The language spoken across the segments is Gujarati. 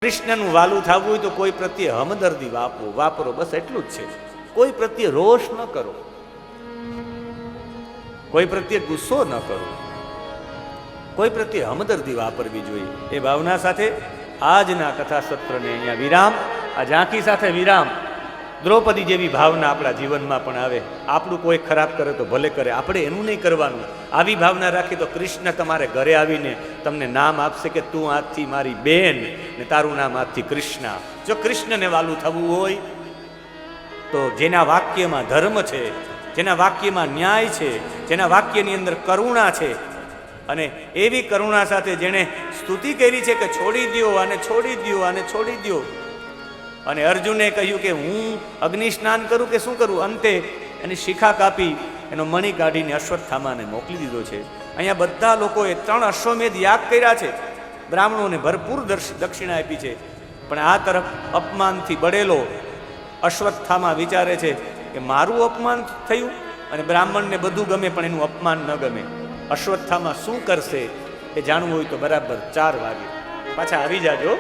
કૃષ્ણનું વાલું થવું હોય તો કોઈ પ્રત્યે હમદર્દી વાપરો, બસ એટલું જ છે. કોઈ પ્રત્યે રોષ ન કરો, કોઈ પ્રત્યે ગુસ્સો ન કરો, કોઈ પ્રત્યે હમદર્દી વાપરવી જોઈએ. એ ભાવના સાથે આજના કથા સત્રને અહીંયા વિરામ. આ ઝાંખી સાથે વિરામ. દ્રૌપદી જેવી ભાવના આપણા જીવનમાં પણ આવે. આપણું કોઈ ખરાબ કરે તો ભલે કરે, આપણે એનું નહીં કરવાનું. આવી ભાવના રાખી તો કૃષ્ણ તમારે ઘરે આવીને તમને નામ આપશે કે તું આજથી મારી બેન ને તારું નામ આજથી કૃષ્ણ. જો કૃષ્ણને વાલું થવું હોય તો જેના વાક્યમાં ધર્મ છે, જેના વાક્યમાં ન્યાય છે, જેના વાક્યની અંદર કરુણા છે, અને એવી કરુણા સાથે જેણે સ્તુતિ કરી છે કે છોડી દ્યો અને છોડી દ્યો અને છોડી દ્યો, અને અર્જુને કહ્યું કે હું અગ્નિ સ્નાન કરું કે શું કરું, અંતે એની શિખા કાપી એનો મણી કાઢીને અશ્વત્થામાને મોકલી દીધો છે. અહીંયા બધા લોકોએ 3 અશ્વમેધ યાગ કર્યા છે, બ્રાહ્મણોને ભરપૂર દક્ષિણા આપી છે, પણ આ તરફ અપમાનથી બળેલો અશ્વત્થામા વિચારે છે કે મારું અપમાન થયું અને બ્રાહ્મણને બધું ગમે પણ એનું અપમાન ન ગમે. અશ્વત્થામા શું કરશે એ જાણવું હોય તો બરાબર 4 વાગે પાછા આવી જાજો.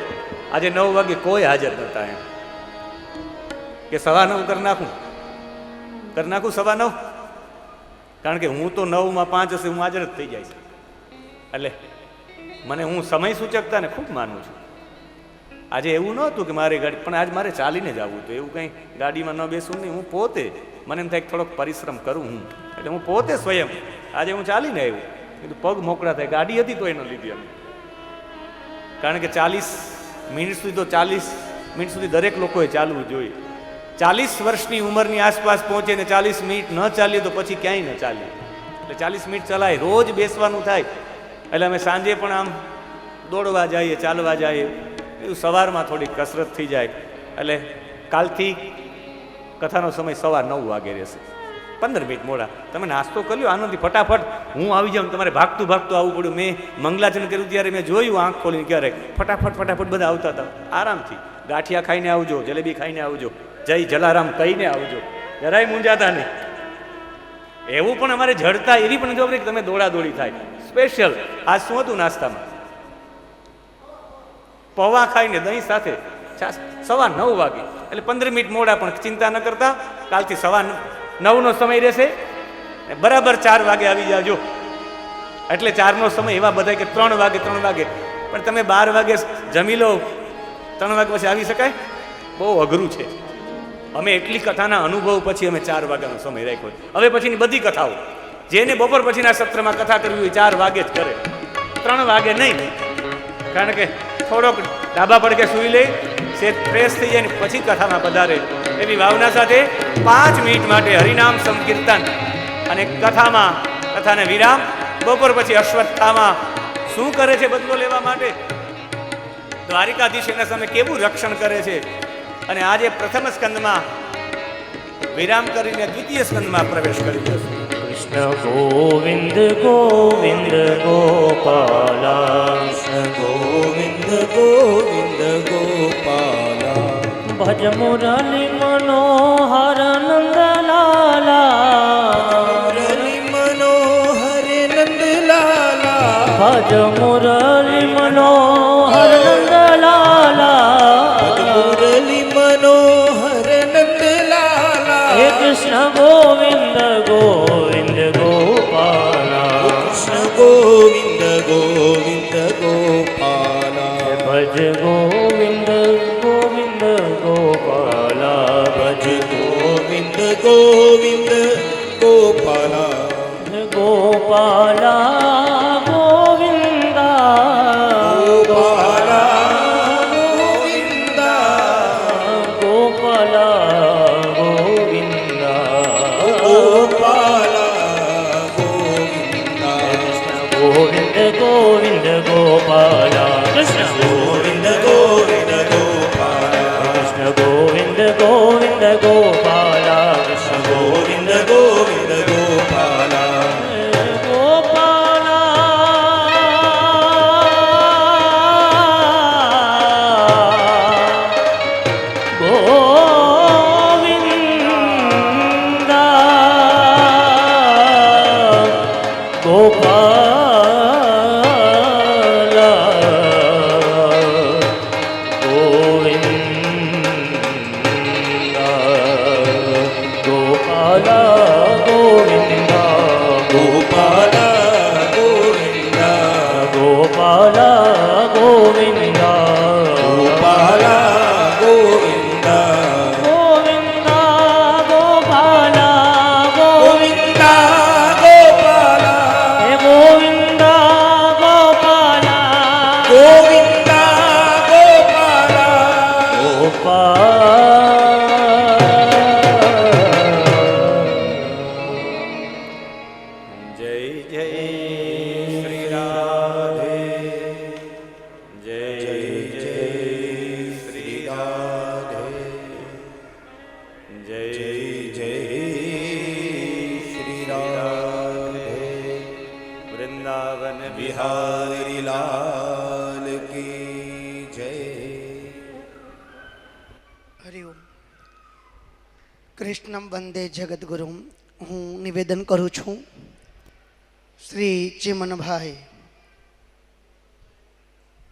આજે 9 વાગે કોઈ હાજર નહોતા. એમ કે 9:15 કરી નાખું 9:15, કારણ કે હું તો 9:05 હશે હું હાજર જ થઈ જાય. એટલે મને હું સમય સૂચકતાને ખૂબ માનું છું. આજે એવું નહોતું કે મારે ગાડી, પણ આજ મારે ચાલીને જ આવવું હતું. એવું કંઈ ગાડીમાં ન બેસવું નહીં. હું પોતે મને એમ થાય થોડોક પરિશ્રમ કરું હું, એટલે હું પોતે સ્વયં આજે હું ચાલીને આવ્યું. કીધું પગ મોકળા થાય, ગાડી હતી તો એનો લીધી અમે, કારણ કે 40 મિનિટ સુધી તો 40 મિનિટ સુધી દરેક લોકોએ ચાલવું જોઈએ. 40 વર્ષની ઉંમરની આસપાસ પહોંચે ને 40 મિનિટ ન ચાલીએ તો પછી ક્યાંય ન ચાલીએ. એટલે 40 મિનિટ ચલાય, રોજ બેસવાનું થાય. એટલે અમે સાંજે પણ આમ દોડવા જઈએ, ચાલવા જઈએ, એવું સવારમાં થોડી કસરત થઈ જાય. એટલે કાલથી કથાનો સમય સવાર 9 વાગે રહેશે. 15 મિનિટ મોડા તમે નાસ્તો કરી લો આનંદથી, ફટાફટ હું આવી જાઉં. તમારે ભાગતું ભાગતું આવવું પડ્યું. મેં મંગલાચરણ કર્યું ત્યારે મેં જોયું આંખ ખોલીને ક્યારેક ફટાફટ બધા આવતા હતા. આરામથી ગાંઠિયા ખાઈને આવજો, જલેબી ખાઈને આવજો, જય જલારામ કહીને આવજો, જરાય મૂંઝાતા નહીં. એવું પણ અમારે જડતા એવી પણ જવાબદારી કે તમે દોડાદોડી થાય. સ્પેશિયલ આજ શું હતું નાસ્તામાં? પૌવા ખાઈને દહીં સાથે 9:15 વાગે. એટલે 15 મિનિટ મોડા, પણ ચિંતા ન કરતા. કાલથી 9:15નો સમય રહેશે, બરાબર 4 વાગે આવી જાજો. એટલે 4નો સમય એવા બધા કે 3 વાગે પણ તમે 12 વાગે જમી લો, 3 વાગે પછી આવી શકાય? બહુ અઘરું છે. અમે એટલી કથાના અનુભવ પછી અમે 4 વાગ્યાનો સમય રાખ્યો. હવે પછીની બધી કથાઓ જેને બપોર પછીના સત્રમાં કથા કરવી હોય 4 વાગે જ કરે, 3 વાગે નહીં. કારણ કે થોડોક ડાબા પડકે સૂઈ લે, સેજ ફ્રેશ થઈ જાય ને પછી કથામાં પધારે. એવી ભાવના સાથે 5 મિનિટ માટે હરિનામ સંકીર્તન અને કથાને વિરામ. બપોર પછી અશ્વત્થામા શું કરે છે બદલો લેવા માટે, દ્વારિકાધીશ એના સામે કેવું રક્ષણ કરે છે, અને આજે પ્રથમ સ્કંદમાં વિરામ કરીને દ્વિતીય સ્કંદમાં પ્રવેશ કરી જશે. કૃષ્ણ ગોવિંદ ગોવિંદ ગોપાલા, ગોવિંદ ગોવિંદ ગોપાલા, ભજ મુરલી મનોહર નંદલાલા, મુરલી મનોહર નંદલાલા, ભજ મુરલી મનોહર નંદલાલા, મુરલી મનોહર નંદલાલા, હે કૃષ્ણ ગોવિંદ ગોવિંદ ગોપાલા, કૃષ્ણ ગોવિંદ ગોવિંદ ગોપાલા, ભજ ગોવિંદ ગોવિંદ ગોપાલા, ભજ ગોવિંદ ગોવિંદ ગોપાલા, ગોપાલા ગોવિંદા ગોપાલા કૃષ્ણમ વંદે જગદગુરુ. હું નિવેદન કરું છું. શ્રી ચિમનભાઈ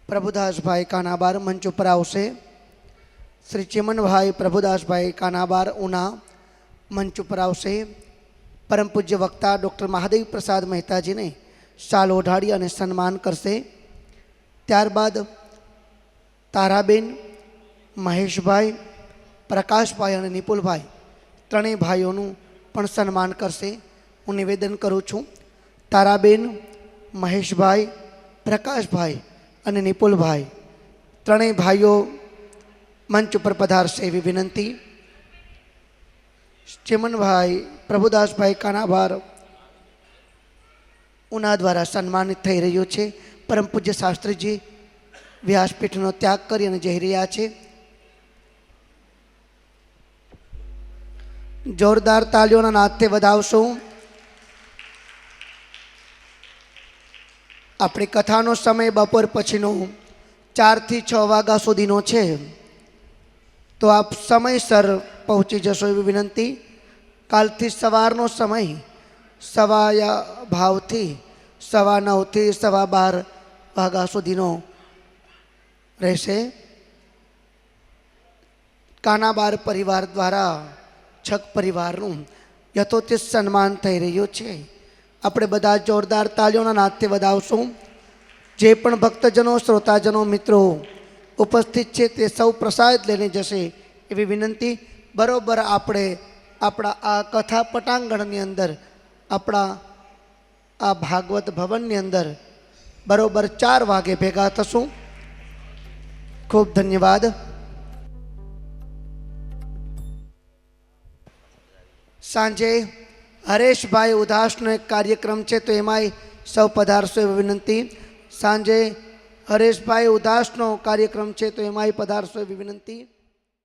પ્રભુદાસભાઈ કાનાબાર મંચ ઉપર આવશે. શ્રી ચિમનભાઈ પ્રભુદાસભાઈ કાનાબાર ઉના મંચ ઉપર આવશે. પરમ પૂજ્ય વક્તા ડૉક્ટર મહાદેવ પ્રસાદ મહેતાજીને શાલ ઓઢાડી અને સન્માન કરશે. ત્યારબાદ તારાબેન, મહેશભાઈ, પ્રકાશભાઈ અને નિપુલભાઈ ત્રણેય ભાઈઓનું પણ સન્માન કરશે. હું નિવેદન કરું છું. તારાબેન, મહેશભાઈ, પ્રકાશભાઈ અને નિપુલભાઈ ત્રણેય ભાઈઓ મંચ ઉપર પધારશે એવી વિનંતી. ચિમનભાઈ પ્રભુદાસભાઈ કાનાબાર ઉના દ્વારા સન્માનિત થઈ રહ્યું છે. પરમ પૂજ્ય શાસ્ત્રીજી વ્યાસપીઠનો ત્યાગ કરી અને જઈ રહ્યા છે. જોરદાર તાલીઓના નાદથી વધાવશું. આપણી કથાનો સમય બપોર પછીનો 4 થી 6 વાગ્યા સુધીનો છે, તો આપ સમયસર પહોંચી જશો એવી વિનંતી. કાલથી સવારનો સમય સવા ભાવથી 9:15 થી 12:15 વાગ્યા સુધીનો રહેશે. કાનાબાર પરિવાર દ્વારા છક પરિવારનું યથોચિત સન્માન થઈ રહ્યું છે. આપણે બધા જોરદાર તાલીઓના નાદથી વધાવશું. જે પણ ભક્તજનો, શ્રોતાજનો, મિત્રો ઉપસ્થિત છે તે સૌ પ્રસાદ લઈને જશે એવી વિનંતી. બરોબર આપણે આપણા આ કથા પટાંગણની અંદર, આપણા આ ભાગવત ભવનની અંદર બરોબર 4 વાગે ભેગા થશું. ખૂબ ધન્યવાદ. સાંજે હરેશભાઈ ઉદાસનો એક કાર્યક્રમ છે, તો એમાંય સૌ પધારશો એવી વિનંતી. સાંજે હરેશભાઈ ઉદાસનો કાર્યક્રમ છે, તો એમાંય પધારશો એવી વિનંતી.